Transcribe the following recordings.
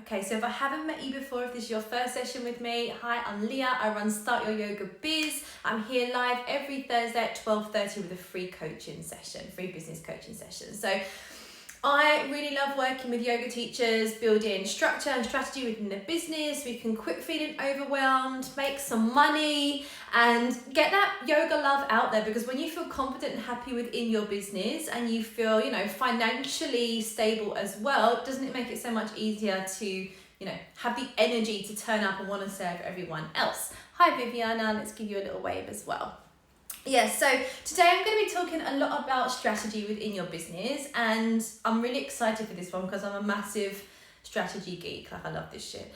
Okay, so if I haven't met you before, if this is your first session with me, hi, I'm Leah. I run Start Your Yoga Biz. I'm here live every Thursday at 12:30 with a free coaching session, free business coaching session. So I really love working with yoga teachers, building structure and strategy within their business. We can quit feeling overwhelmed, make some money, and get that yoga love out there, because when you feel confident and happy within your business and you feel, financially stable as well, doesn't it make it so much easier to, have the energy to turn up and want to serve everyone else? Hi Viviana, let's give you a little wave as well. Yeah, so today I'm going to be talking a lot about strategy within your business, and I'm really excited for this one because I'm a massive strategy geek. Like, I love this shit.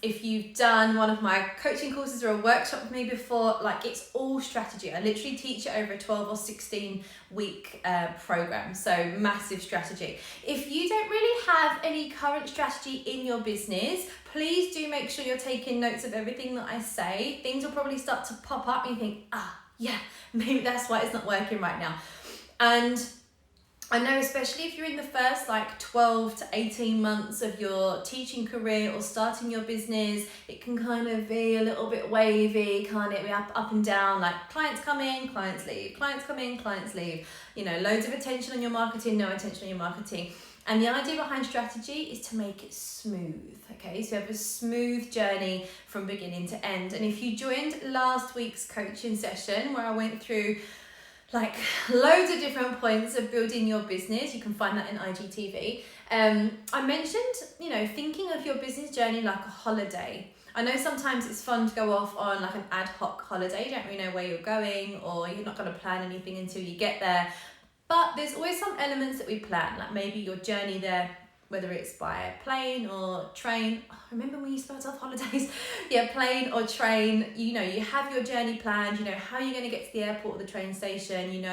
If you've done one of my coaching courses or a workshop with me before, like, it's all strategy. I literally teach it over a 12 or 16 week program, so massive strategy. If you don't really have any current strategy in your business, please do make sure you're taking notes of everything that I say. Things will probably start to pop up and you think, yeah, maybe that's why it's not working right now. And I know, especially if you're in the first 12 to 18 months of your teaching career or starting your business, it can kind of be a little bit wavy, can't it? Be up and down, like clients come in, clients leave, clients come in, clients leave. Loads of attention on your marketing, no attention on your marketing. And the idea behind strategy is to make it smooth, okay? So you have a smooth journey from beginning to end. And if you joined last week's coaching session where I went through loads of different points of building your business, you can find that in IGTV. I mentioned, thinking of your business journey like a holiday. I know sometimes it's fun to go off on an ad hoc holiday. You don't really know where you're going, or you're not going to plan anything until you get there. But there's always some elements that we plan, like maybe your journey there, whether it's by plane or train. Remember when you used to start off holidays? Yeah, plane or train. You have your journey planned, how you're going to get to the airport or the train station,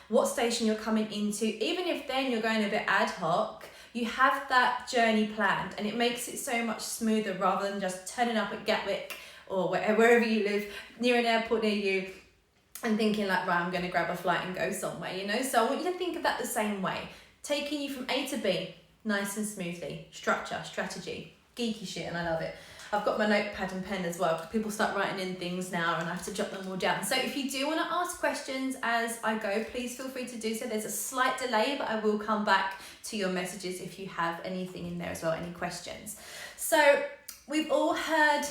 what station you're coming into. Even if then you're going a bit ad hoc, you have that journey planned, and it makes it so much smoother rather than just turning up at Gatwick or wherever you live, near an airport near you, and thinking right, I'm going to grab a flight and go somewhere, So I want you to think of that the same way. Taking you from A to B, nice and smoothly. Structure, strategy, geeky shit, and I love it. I've got my notepad and pen as well, because people start writing in things now and I have to jot them all down. So if you do want to ask questions as I go, please feel free to do so. There's a slight delay, but I will come back to your messages if you have anything in there as well, any questions. So we've all heard,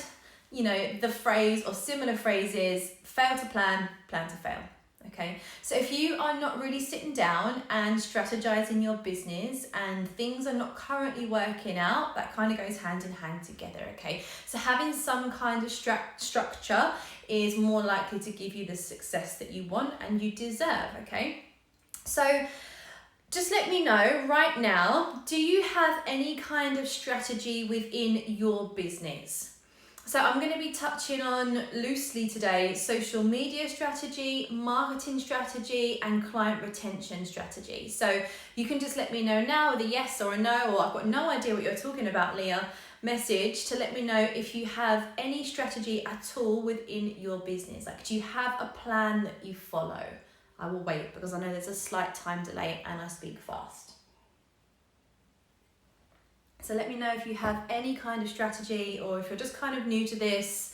the phrase or similar phrases, fail to plan, plan to fail. Okay, so if you are not really sitting down and strategizing your business and things are not currently working out, that kind of goes hand in hand together, okay? So having some kind of structure is more likely to give you the success that you want and you deserve, okay? So just let me know right now, do you have any kind of strategy within your business? So I'm going to be touching on loosely today social media strategy, marketing strategy, and client retention strategy. So you can just let me know now with a yes or a no, or I've got no idea what you're talking about, Leah, message to let me know if you have any strategy at all within your business. Do you have a plan that you follow? I will wait because I know there's a slight time delay and I speak fast. So let me know if you have any kind of strategy, or if you're just kind of new to this,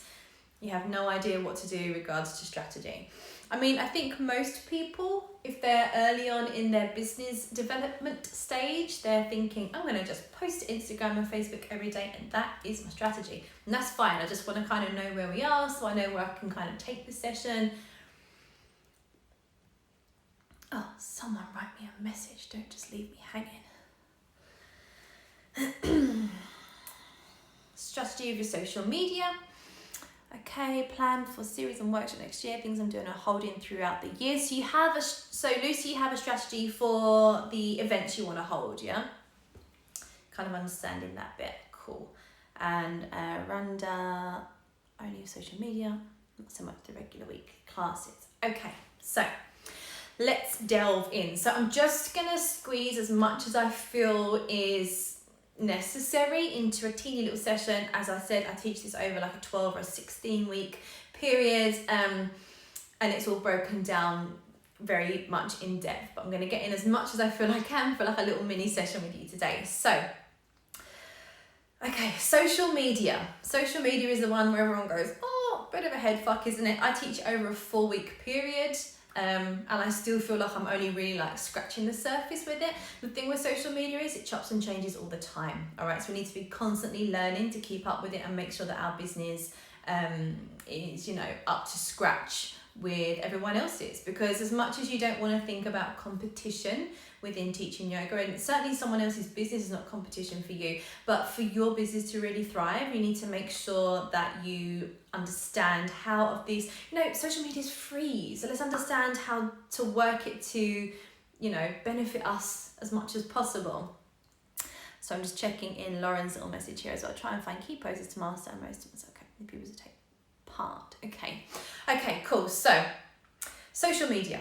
you have no idea what to do in regards to strategy. I think most people, if they're early on in their business development stage, they're thinking, I'm going to just post to Instagram and Facebook every day, and that is my strategy. And that's fine. I just want to kind of know where we are, so I know where I can kind of take this session. Oh, someone write me a message. Don't just leave me hanging. Strategy of your social media. Okay, plan for series and workshop next year. Things I'm doing are holding throughout the year. So you have Lucy, you have a strategy for the events you want to hold, yeah? Kind of understanding that bit. Cool. And Randa, only social media, not so much the regular week classes. Okay, so let's delve in. So I'm just gonna squeeze as much as I feel is necessary into a teeny little session. As I said, I teach this over a 12 or a 16 week period, and it's all broken down very much in depth, but I'm going to get in as much as I feel I can for a little mini session with you today. So Okay, social media. Social media is the one where everyone goes, oh, bit of a head fuck, isn't it? I teach over a 4-week period, and I still feel like I'm only really like scratching the surface with it. The thing with social media is it chops and changes all the time. All right, so we need to be constantly learning to keep up with it and make sure that our business is, you know, up to scratch with everyone else's, because as much as you don't want to think about competition within teaching yoga, and certainly someone else's business is not competition for you, but for your business to really thrive, you need to make sure that you understand how of these, you know, social media is free, so let's understand how to work it to, you know, benefit us as much as possible. So I'm just checking in Lauren's little message here as well. Try and find key poses to master and most of us. Okay, people to take part. Okay, cool. So social media.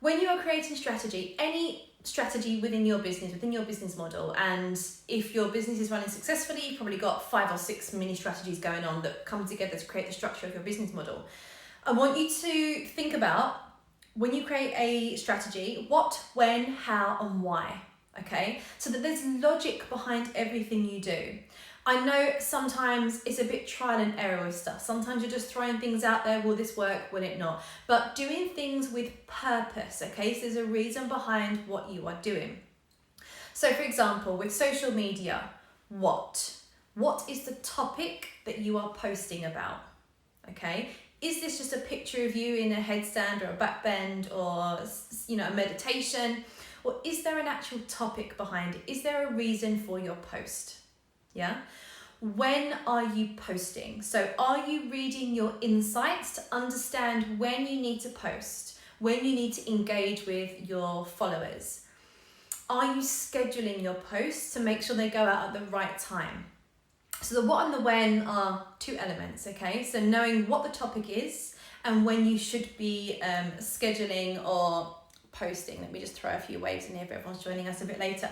When you are creating strategy, any strategy within your business model, and if your business is running successfully, you've probably got 5 or 6 mini strategies going on that come together to create the structure of your business model. I want you to think about, when you create a strategy, what, when, how, and why. Okay, so that there's logic behind everything you do. I know sometimes it's a bit trial and error with stuff. Sometimes you're just throwing things out there. Will this work? Will it not? But doing things with purpose, okay? So there's a reason behind what you are doing. So for example, with social media, what is the topic that you are posting about, okay? Is this just a picture of you in a headstand or a back bend or, you know, a meditation? Or is there an actual topic behind it? Is there a reason for your post? Yeah. When are you posting? So are you reading your insights to understand when you need to post, when you need to engage with your followers? Are you scheduling your posts to make sure they go out at the right time? So the what and the when are 2 elements, okay? So knowing what the topic is and when you should be scheduling or posting. Let me just throw a few waves in here if everyone's joining us a bit later.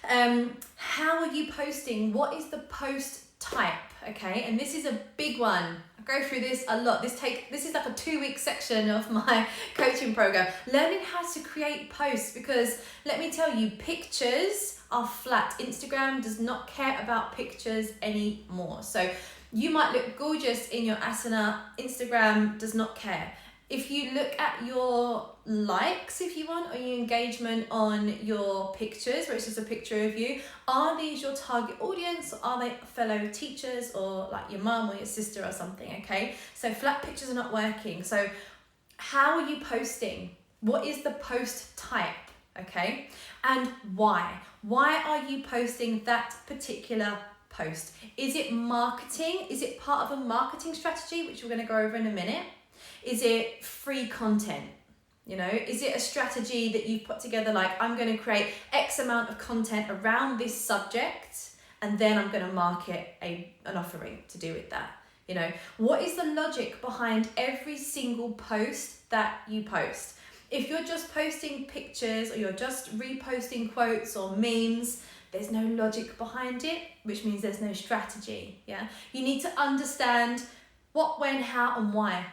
How are you posting? What is the post type? Okay, and this is a big one. I go through this a lot. This is like a 2-week section of my coaching program. Learning how to create posts, because let me tell you, pictures are flat. Instagram does not care about pictures anymore. So you might look gorgeous in your asana. Instagram does not care. If you look at your likes, if you want, or your engagement on your pictures, where it's just a picture of you, are these your target audience, or are they fellow teachers or like your mum or your sister or something, okay? So flat pictures are not working. So how are you posting? What is the post type, okay? And why? Why are you posting that particular post? Is it marketing? Is it part of a marketing strategy, which we're going to go over in a minute? Is it free content? You know, is it a strategy that you've put together, like, I'm going to create X amount of content around this subject and then I'm going to market an offering to do with that? You know, what is the logic behind every single post that you post? If you're just posting pictures or you're just reposting quotes or memes, there's no logic behind it, which means there's no strategy. Yeah, you need to understand what, when, how, and why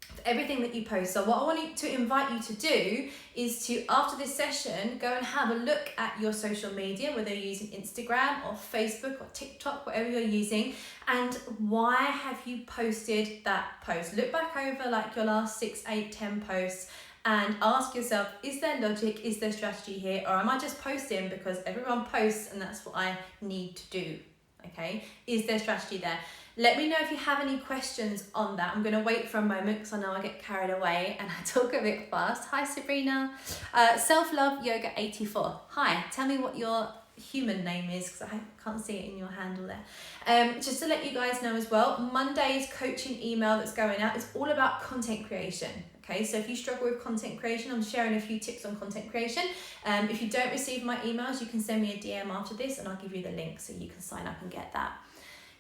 for everything that you post. So what I want to invite you to do is to, after this session, go and have a look at your social media, whether you're using Instagram or Facebook or TikTok, whatever you're using, and why have you posted that post? Look back over like your last 6, 8, 10 posts and ask yourself, is there logic, is there strategy here, or am I just posting because everyone posts and that's what I need to do? Okay, is there strategy there? Let me know if you have any questions on that. I'm going to wait for a moment because I know I get carried away and I talk a bit fast. Hi, Sabrina. Self-Love Yoga 84. Hi, tell me what your human name is because I can't see it in your handle there. Just to let you guys know as well, Monday's coaching email that's going out is all about content creation. Okay, so if you struggle with content creation, I'm sharing a few tips on content creation. If you don't receive my emails, you can send me a DM after this and I'll give you the link so you can sign up and get that.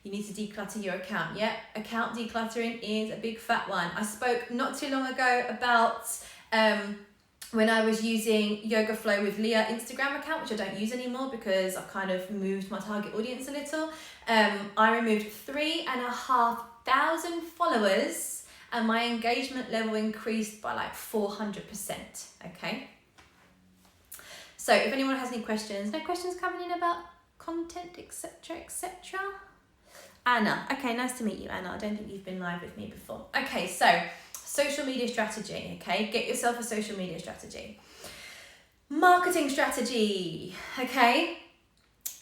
You need to declutter your account. Yeah, account decluttering is a big fat one. I spoke not too long ago about when I was using Yoga Flow with Leah Instagram account, which I don't use anymore because I've kind of moved my target audience a little. I removed 3,500 followers and my engagement level increased by like 400%, okay? So if anyone has any questions, no questions coming in about content, etc., etc. Anna. Okay, nice to meet you, Anna. I don't think you've been live with me before. Okay, so social media strategy, okay? Get yourself a social media strategy. Marketing strategy, okay?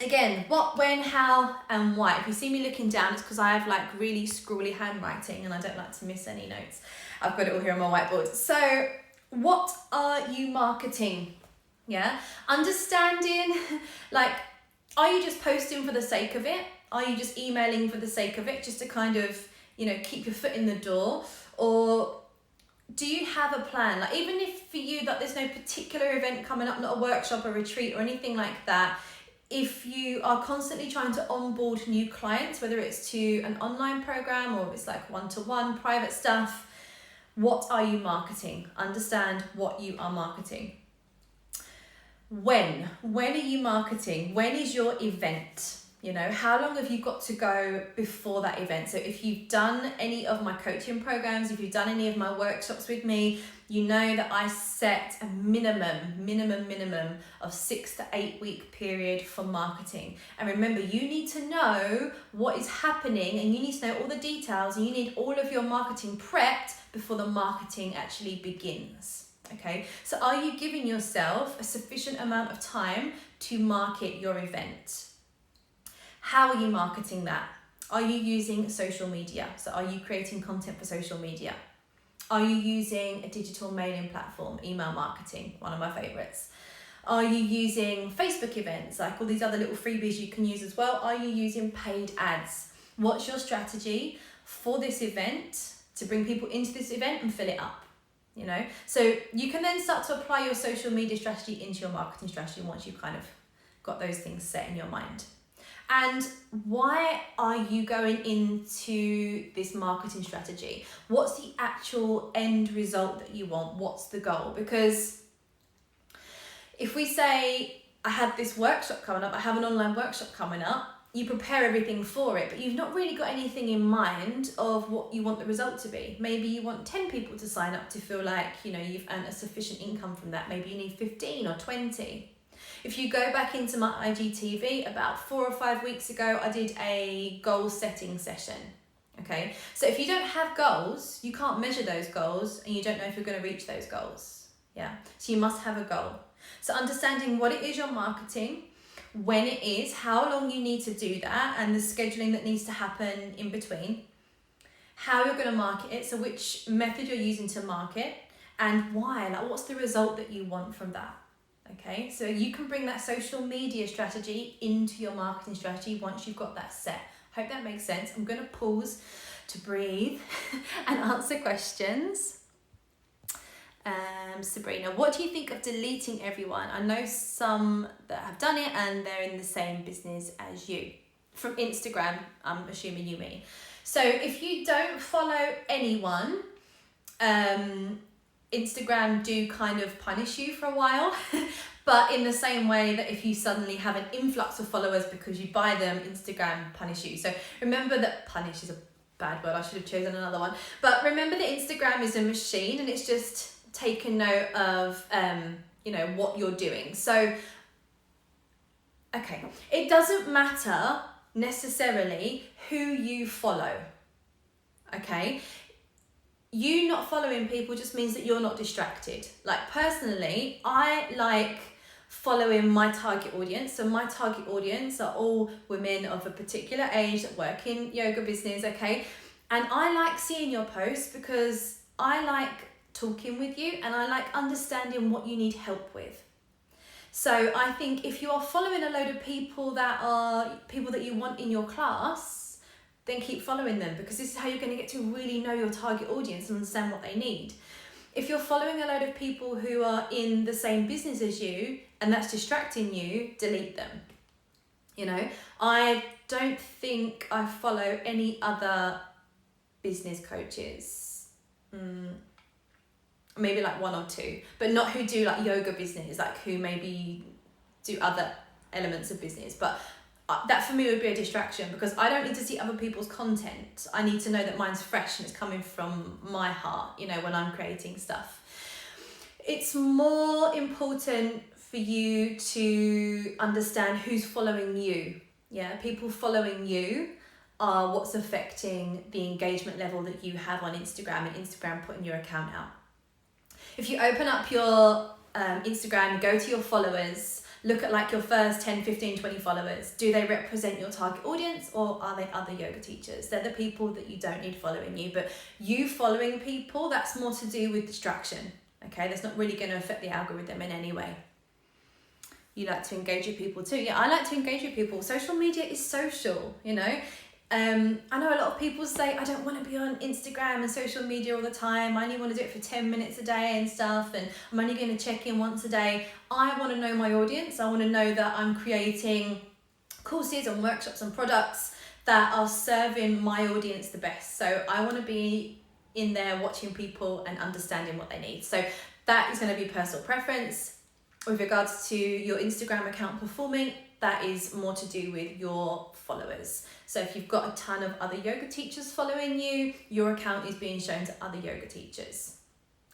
Again, what, when, how, and why. If you see me looking down, it's because I have like really scrawly handwriting and I don't like to miss any notes. I've got it all here on my whiteboard. So, what are you marketing? Yeah? Understanding, like, are you just posting for the sake of it? Are you just emailing for the sake of it, just to kind of, you know, keep your foot in the door? Or do you have a plan? Like, even if for you that there's no particular event coming up, not a workshop, a retreat, or anything like that, if you are constantly trying to onboard new clients, whether it's to an online program or it's like one-to-one private stuff, what are you marketing? Understand what you are marketing. When are you marketing? When is your event? You know, how long have you got to go before that event? So if you've done any of my coaching programs, if you've done any of my workshops with me, you know that I set a minimum of 6 to 8 week period for marketing. And remember, you need to know what is happening and you need to know all the details and you need all of your marketing prepped before the marketing actually begins. Okay, so are you giving yourself a sufficient amount of time to market your event? How are you marketing that? Are you using social media? So are you creating content for social media? Are you using a digital mailing platform, email marketing, one of my favorites? Are you using Facebook events, like all these other little freebies you can use as well? Are you using paid ads? What's your strategy for this event to bring people into this event and fill it up? You know, so you can then start to apply your social media strategy into your marketing strategy once you've kind of got those things set in your mind. And why are you going into this marketing strategy? What's the actual end result that you want? What's the goal? Because if we say, I have this workshop coming up, I have an online workshop coming up, you prepare everything for it, but you've not really got anything in mind of what you want the result to be. Maybe you want 10 people to sign up to feel like, you know, you've earned a sufficient income from that. Maybe you need 15 or 20. If you go back into my IGTV, about 4 or 5 weeks ago, I did a goal setting session. Okay, so if you don't have goals, you can't measure those goals and you don't know if you're going to reach those goals. Yeah, so you must have a goal. So understanding what it is you're marketing, when it is, how long you need to do that, and the scheduling that needs to happen in between, how you're going to market it, so which method you're using to market, and why, like what's the result that you want from that. Okay, so you can bring that social media strategy into your marketing strategy once you've got that set. Hope that makes sense. I'm going to pause to breathe and answer questions. Sabrina, what do you think of deleting everyone? I know some that have done it and they're in the same business as you. From Instagram, I'm assuming you mean. So if you don't follow anyone, Instagram do kind of punish you for a while, but in the same way that if you suddenly have an influx of followers because you buy them, Instagram punish you. So remember that punish is a bad word, I should have chosen another one. But remember that Instagram is a machine and it's just taken note of, you know, what you're doing. So, okay, it doesn't matter necessarily who you follow, okay? You not following people just means that you're not distracted. Like personally, I like following my target audience. So my target audience are all women of a particular age that work in yoga business, okay? And I like seeing your posts because I like talking with you and I like understanding what you need help with. So I think if you are following a load of people that are people that you want in your class, then keep following them, because this is how you're going to get to really know your target audience and understand what they need. If you're following a load of people who are in the same business as you and that's distracting you, delete them. You know, I don't think I follow any other business coaches. Maybe like 1 or 2, but not who do like yoga business, like who maybe do other elements of business. But that for me would be a distraction, because I don't need to see other people's content. I need to know that mine's fresh and it's coming from my heart, you know, when I'm creating stuff. It's more important for you to understand who's following you. Yeah, people following you are what's affecting the engagement level that you have on Instagram and Instagram putting your account out. If you open up your Instagram, go to your followers, look at like your first 10, 15, 20 followers. Do they represent your target audience, or are they other yoga teachers? They're the people that you don't need following you, but you following people, that's more to do with distraction. Okay, that's not really going to affect the algorithm in any way. You like to engage with people too. Yeah, I like to engage with people. Social media is social, you know. I know a lot of people say, I don't want to be on Instagram and social media all the time. I only want to do it for 10 minutes a day and stuff, and I'm only going to check in once a day. I want to know my audience. I want to know that I'm creating courses and workshops and products that are serving my audience the best. So I want to be in there watching people and understanding what they need. So that is going to be personal preference. With regards to your Instagram account performing, that is more to do with your followers. So if you've got a ton of other yoga teachers following you, your account is being shown to other yoga teachers.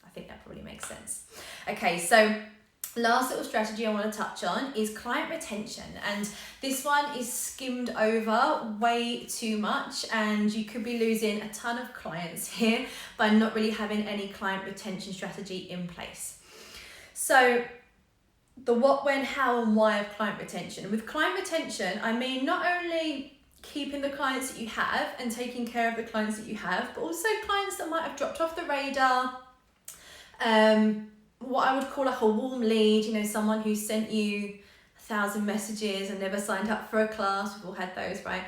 I think that probably makes sense. Okay, so last little strategy I want to touch on is client retention. And this one is skimmed over way too much, and you could be losing a ton of clients here by not really having any client retention strategy in place. So the what, when, how, and why of client retention. With client retention, I mean not only keeping the clients that you have and taking care of the clients that you have, but also clients that might have dropped off the radar. What I would call like a warm lead, you know, someone who sent you 1,000 messages and never signed up for a class. We've all had those, right?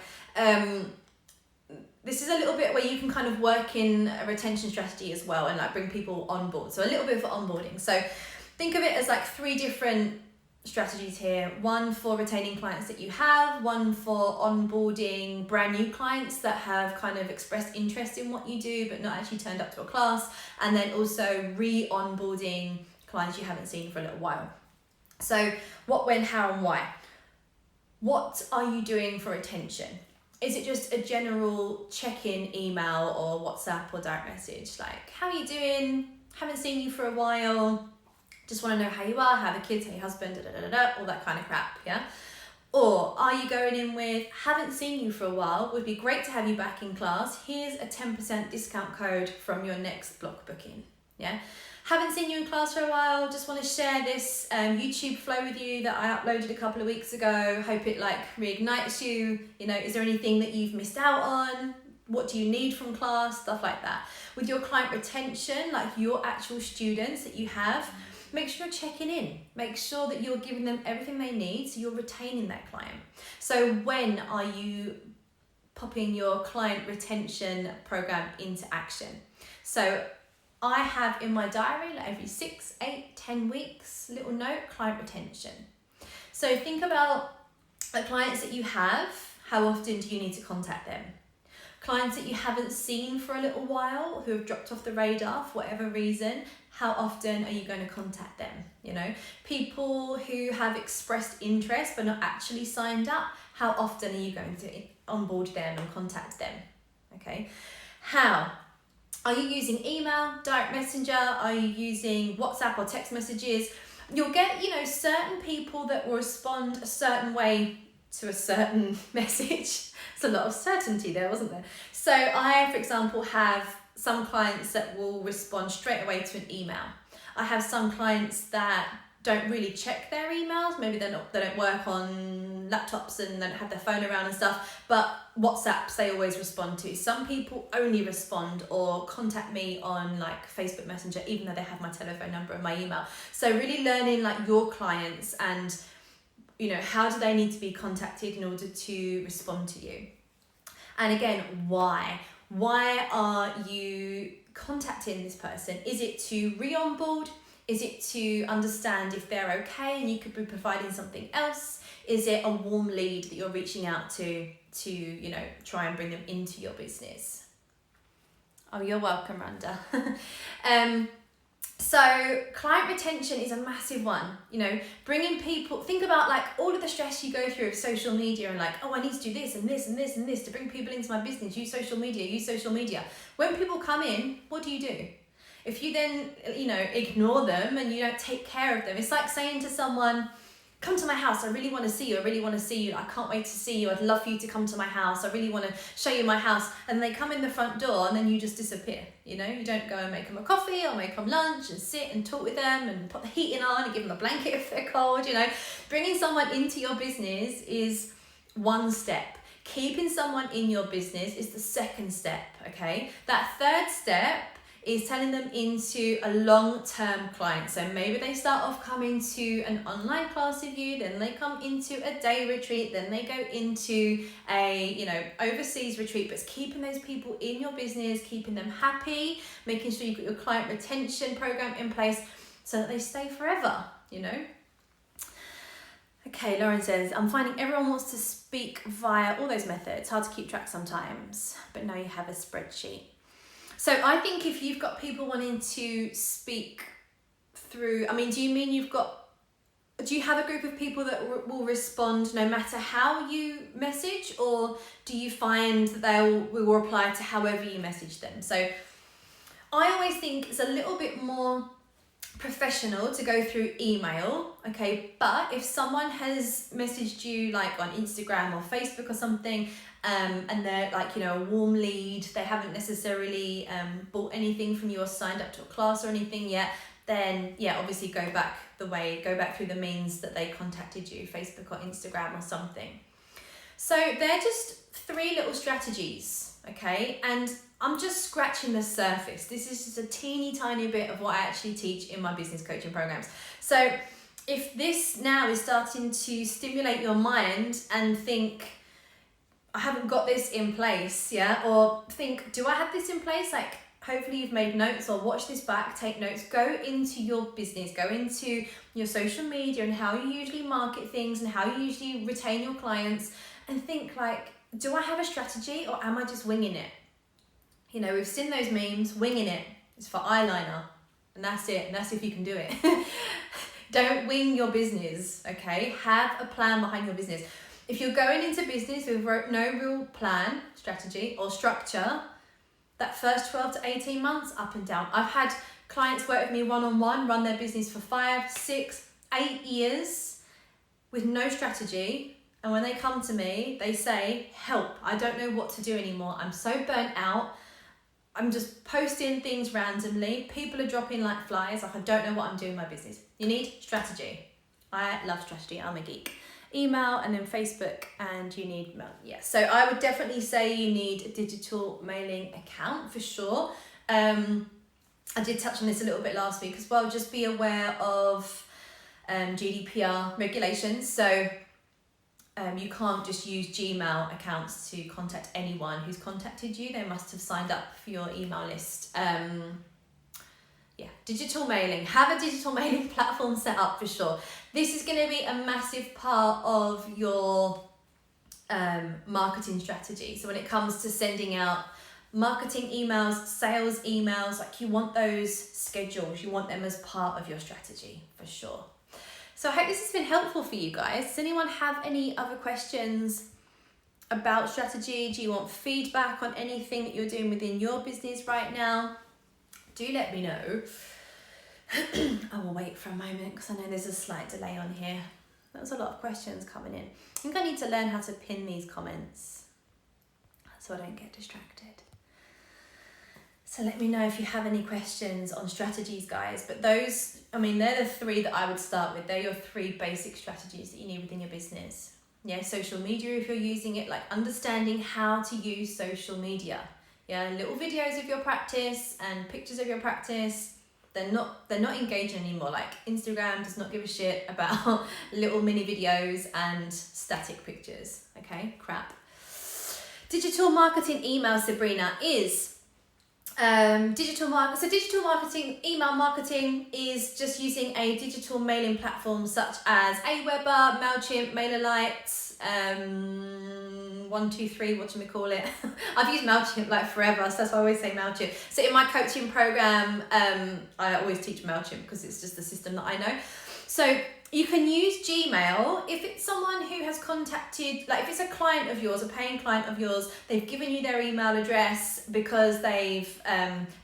This is a little bit where you can kind of work in a retention strategy as well and like bring people on board. So a little bit for onboarding. So think of it as like 3 different strategies here. One for retaining clients that you have, one for onboarding brand new clients that have kind of expressed interest in what you do but not actually turned up to a class, and then also re-onboarding clients you haven't seen for a little while. So what, when, how, and why. What are you doing for retention? Is it just a general check-in email or WhatsApp or direct message? Like, how are you doing? Haven't seen you for a while. Just want to know how you are, how the kids, how your husband, all that kind of crap, yeah? Or are you going in with, haven't seen you for a while, would be great to have you back in class. Here's a 10% discount code from your next block booking, yeah? Haven't seen you in class for a while, just want to share this YouTube flow with you that I uploaded a couple of weeks ago. Hope it like reignites you. You know, is there anything that you've missed out on? What do you need from class? Stuff like that. With your client retention, like your actual students that you have, make sure you're checking in. Make sure that you're giving them everything they need so you're retaining that client. So when are you popping your client retention program into action? So I have in my diary, like every 6, 8, 10 weeks, little note, client retention. So think about the clients that you have. How often do you need to contact them? Clients that you haven't seen for a little while, who have dropped off the radar for whatever reason, how often are you going to contact them? You know, people who have expressed interest but not actually signed up, how often are you going to onboard them and contact them? Okay, how? Are you using email, direct messenger? Are you using WhatsApp or text messages? You'll get, you know, certain people that will respond a certain way to a certain message. It's a lot of certainty there, wasn't there? So I, for example, have some clients that will respond straight away to an email. I have some clients that don't really check their emails. Maybe they don't work on laptops and they don't have their phone around and stuff, but WhatsApps they always respond to. Some people only respond or contact me on like Facebook Messenger, even though they have my telephone number and my email. So really learning like your clients and, you know, how do they need to be contacted in order to respond to you? And again, why? Why are you contacting this person? Is it to re-onboard? Is it to understand if they're okay and you could be providing something else? Is it a warm lead that you're reaching out to, you know, try and bring them into your business? Oh, you're welcome, Rhonda. So client retention is a massive one, you know, bringing people, think about like all of the stress you go through of social media and like, oh, I need to do this and this and this and this to bring people into my business, use social media. When people come in, what do? If you then, ignore them and you don't take care of them, it's like saying to someone, come to my house, I really want to see you, I can't wait to see you, I'd love for you to come to my house, I really want to show you my house. And they come in the front door and then you just disappear, you don't go and make them a coffee or make them lunch and sit and talk with them and put the heating on and give them a blanket if they're cold, Bringing someone into your business is one step. Keeping someone in your business is the second step, okay? That third step is turning them into a long-term client. So maybe they start off coming to an online class with you, then they come into a day retreat, then they go into a, overseas retreat, but it's keeping those people in your business, keeping them happy, making sure you've got your client retention program in place so that they stay forever, Okay, Lauren says, I'm finding everyone wants to speak via all those methods. Hard to keep track sometimes, but now you have a spreadsheet. So I think if you've got people wanting to speak through, do you have a group of people that will respond no matter how you message, or do you find that they will reply to however you message them? So I always think it's a little bit more professional to go through email, okay? But if someone has messaged you like on Instagram or Facebook or something, and they're like, a warm lead, they haven't necessarily bought anything from you or signed up to a class or anything yet, then obviously go back through the means that they contacted you, Facebook or Instagram or something. So they're just 3 little strategies, okay? And I'm just scratching the surface. This is just a teeny tiny bit of what I actually teach in my business coaching programs. So if this now is starting to stimulate your mind and think, I haven't got this in place, or think, do I have this in place? Like, hopefully you've made notes or watch this back, take notes, go into your business, go into your social media and how you usually market things and how you usually retain your clients, and think like, do I have a strategy or am I just winging it? We've seen those memes, winging it is for eyeliner, and that's it, and that's if you can do it. Don't wing your business, okay? Have a plan behind your business. If you're going into business with no real plan, strategy or structure, that first 12 to 18 months, up and down. I've had clients work with me one-on-one, run their business for 5, 6, 8 years with no strategy. And when they come to me, they say, help, I don't know what to do anymore. I'm so burnt out. I'm just posting things randomly. People are dropping like flies. Like, I don't know what I'm doing in my business. You need strategy. I love strategy. I'm a geek. Email and then Facebook, and you need mail. So I would definitely say you need a digital mailing account for sure. I did touch on this a little bit last week as well. Just be aware of GDPR regulations. So you can't just use Gmail accounts to contact anyone who's contacted you. They must have signed up for your email list. Digital mailing. Have a digital mailing platform set up for sure. This is going to be a massive part of your marketing strategy. So when it comes to sending out marketing emails, sales emails, like, you want those schedules, you want them as part of your strategy for sure. So I hope this has been helpful for you guys. Does anyone have any other questions about strategy? Do you want feedback on anything that you're doing within your business right now? Do let me know. I will wait for a moment because I know there's a slight delay on here. There was a lot of questions coming in. I think I need to learn how to pin these comments so I don't get distracted. So let me know if you have any questions on strategies, guys. But those, they're the 3 that I would start with. They're your 3 basic strategies that you need within your business. Social media, if you're using it, like understanding how to use social media. Little videos of your practice and pictures of your practice. They're not engaging anymore. Like, Instagram does not give a shit about little mini videos and static pictures. Okay, crap. Digital marketing email, Sabrina, is digital marketing, email marketing is just using a digital mailing platform such as Aweber, MailChimp, MailerLite, 123, whatchamacallit. I've used MailChimp like forever, so that's why I always say MailChimp. So in my coaching program, I always teach MailChimp because it's just the system that I know. So You can use Gmail if it's someone who has contacted, like if it's a client of yours, a paying client of yours, they've given you their email address because they've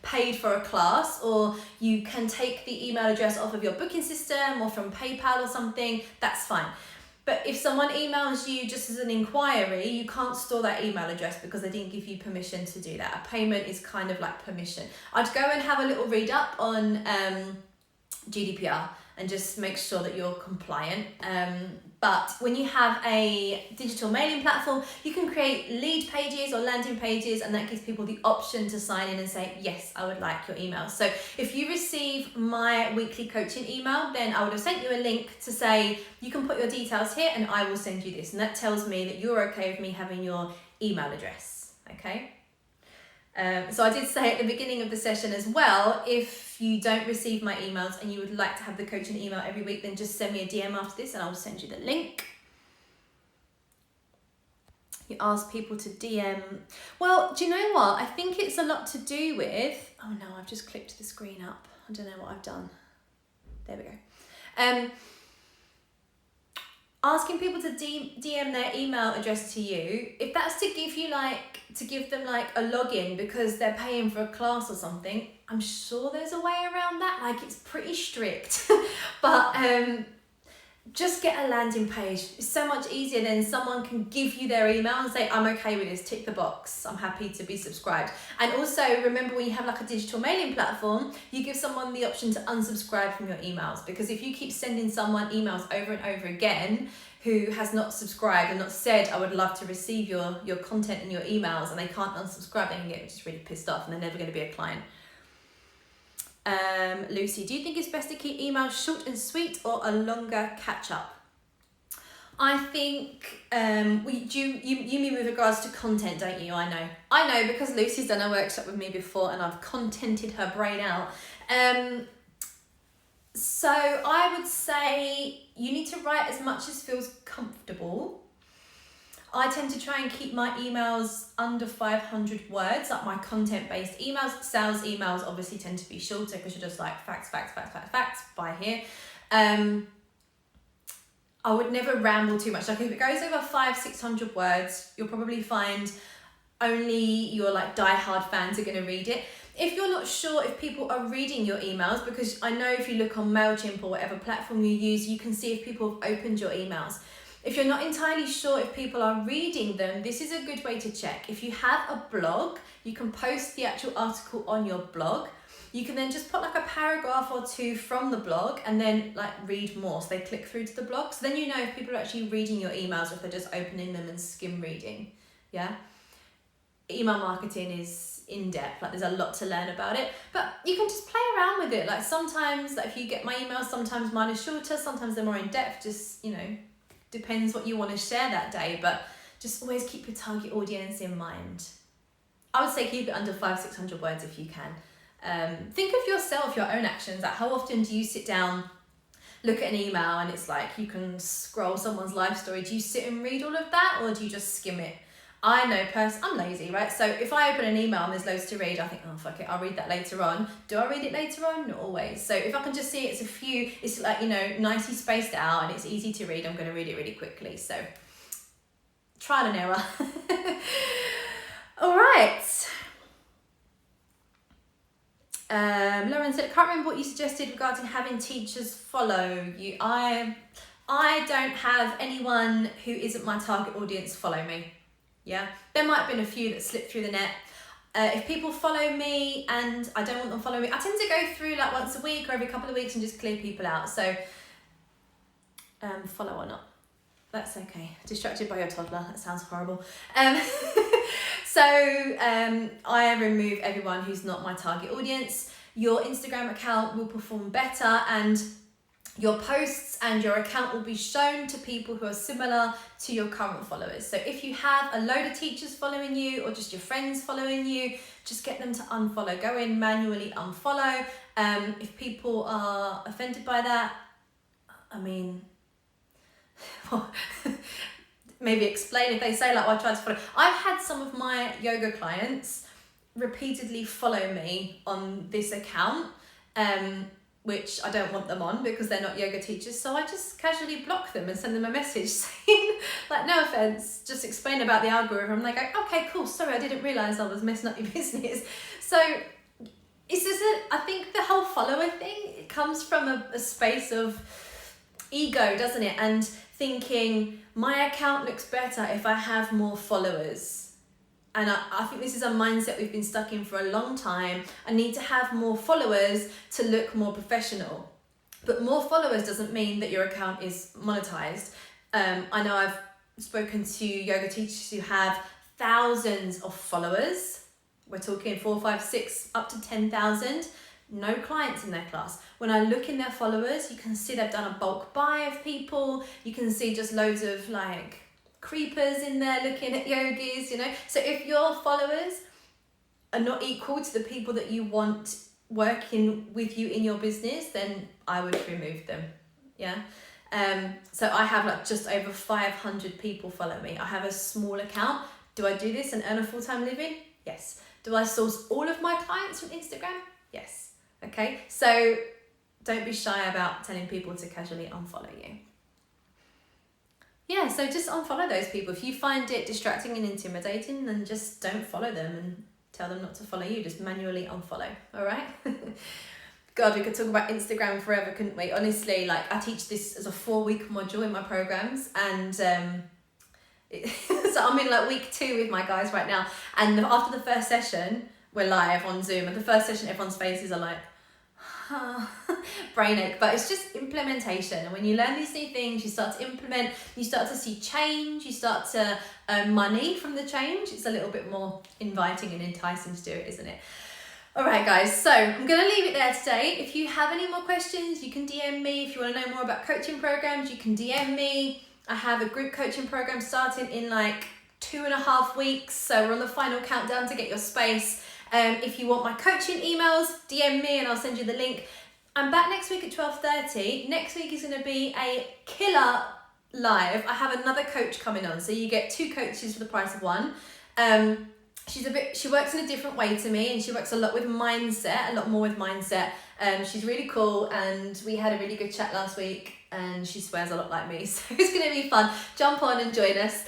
paid for a class, or you can take the email address off of your booking system or from PayPal or something, that's fine. But if someone emails you just as an inquiry, you can't store that email address because they didn't give you permission to do that. A payment is kind of like permission. I'd go and have a little read up on GDPR and just make sure that you're compliant. But when you have a digital mailing platform, you can create lead pages or landing pages, and that gives people the option to sign in and say, yes, I would like your email. So if you receive my weekly coaching email, then I would have sent you a link to say, you can put your details here and I will send you this. And that tells me that you're okay with me having your email address, okay? So I did say at the beginning of the session as well, if you don't receive my emails and you would like to have the coaching email every week, then just send me a DM after this and I'll send you the link. You ask people to DM. Well, do you know what? I think it's a lot to do with, oh no, I've just clicked the screen up. I don't know what I've done. There we go. Asking people to DM their email address to you, if that's to give them like a login because they're paying for a class or something, I'm sure there's a way around that. Like, it's pretty strict, but just get a landing page. It's so much easier than someone can give you their email and say, I'm okay with this, tick the box, I'm happy to be subscribed. And also remember, when you have like a digital mailing platform, you give someone the option to unsubscribe from your emails, because if you keep sending someone emails over and over again who has not subscribed and not said, I would love to receive your content and your emails, and they can't unsubscribe, they can get just really pissed off and they're never going to be a client. Lucy, do you think it's best to keep emails short and sweet or a longer catch up? I think you mean with regards to content, don't you? I know because Lucy's done a workshop with me before and I've contented her brain out. So I would say you need to write as much as feels comfortable. I tend to try and keep my emails under 500 words, like my content-based emails. Sales emails obviously tend to be shorter because you're just like facts, buy here. I would never ramble too much. Like if it goes over 500-600 words, you'll probably find only your like diehard fans are going to read it. If you're not sure if people are reading your emails, because I know if you look on MailChimp or whatever platform you use, you can see if people have opened your emails. If you're not entirely sure if people are reading them, this is a good way to check. If you have a blog, you can post the actual article on your blog. You can then just put like a paragraph or two from the blog and then like read more. So they click through to the blog. So then you know if people are actually reading your emails or if they're just opening them and skim reading. Yeah. Email marketing is in depth. Like there's a lot to learn about it, but you can just play around with it. Like sometimes, like if you get my emails, sometimes mine is shorter, sometimes they're more in depth. Just, you know, depends what you want to share that day, but just always keep your target audience in mind. I would say keep it under 500-600 words if you can. Think of yourself, your own actions. Like how often do you sit down, look at an email and it's like you can scroll someone's life story? Do you sit and read all of that, or do you just skim it? I know I'm lazy, right? So if I open an email and there's loads to read, I think, oh, fuck it, I'll read that later on. Do I read it later on? Not always. So if I can just see it's like, you know, 90 spaced out and it's easy to read, I'm going to read it really quickly. So trial and error. All right. Lauren said, I can't remember what you suggested regarding having teachers follow you. I don't have anyone who isn't my target audience follow me. Yeah, there might have been a few that slipped through the net. If people follow me and I don't want them following me, I tend to go through like once a week or every couple of weeks and just clear people out. So follow or not, that's okay. Distracted by your toddler, that sounds horrible. So I remove everyone who's not my target audience. Your Instagram account will perform better and your posts and your account will be shown to people who are similar to your current followers. So if you have a load of teachers following you or just your friends following you, just get them to unfollow. Go in, manually unfollow. If people are offended by that, I mean, maybe explain. If they say like, well, I tried to follow. I've had some of my yoga clients repeatedly follow me on this account. which I don't want them on because they're not yoga teachers. So I just casually block them and send them a message saying, like, no offense, just explain about the algorithm. And they go, okay, cool, sorry, I didn't realize I was messing up your business. So it's just, I think the whole follower thing, it comes from a space of ego, doesn't it? And thinking, my account looks better if I have more followers. And I think this is a mindset we've been stuck in for a long time. I need to have more followers to look more professional. But more followers doesn't mean that your account is monetized. I know I've spoken to yoga teachers who have thousands of followers. We're talking 4, 5, 6, up to 10,000. No clients in their class. When I look in their followers, you can see they've done a bulk buy of people. You can see just loads of like creepers in there looking at yogis, you know. So if your followers are not equal to the people that you want working with you in your business, then I would remove them. Yeah. So I have like just over 500 people follow me. I have a small account. Do I do this and earn a full-time living? Yes. Do I source all of my clients from Instagram? Yes. Okay. So don't be shy about telling people to casually unfollow you. Yeah, so just unfollow those people. If you find it distracting and intimidating, then just don't follow them and tell them not to follow you. Just manually unfollow, all right? God, we could talk about Instagram forever, couldn't we? Honestly, like I teach this as a 4-week module in my programs, and so I'm in like week 2 with my guys right now. And after the first session, we're live on Zoom, and the first session, everyone's faces are like, brain ache. But it's just implementation, and when you learn these new things, you start to implement, you start to see change, you start to earn money from the change. It's a little bit more inviting and enticing to do it, isn't it? All right, guys, so I'm going to leave it there today. If you have any more questions, you can DM me. If you want to know more about coaching programs, you can DM me. I have a group coaching program starting in like 2.5 weeks, so we're on the final countdown to get your space. If you want my coaching emails, DM me and I'll send you the link. I'm back next week at 12:30. Next week is going to be a killer live. I have another coach coming on, so you get 2 coaches for the price of 1. She works in a different way to me, and she works a lot with mindset, a lot more with mindset. She's really cool, and we had a really good chat last week, and she swears a lot like me, so it's going to be fun. Jump on and join us.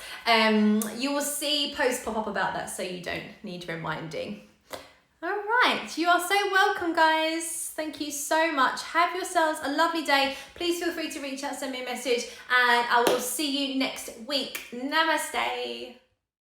You will see posts pop up about that, so you don't need reminding. All right, you are so welcome, guys. Thank you so much. Have yourselves a lovely day. Please feel free to reach out, send me a message, and I will see you next week. Namaste.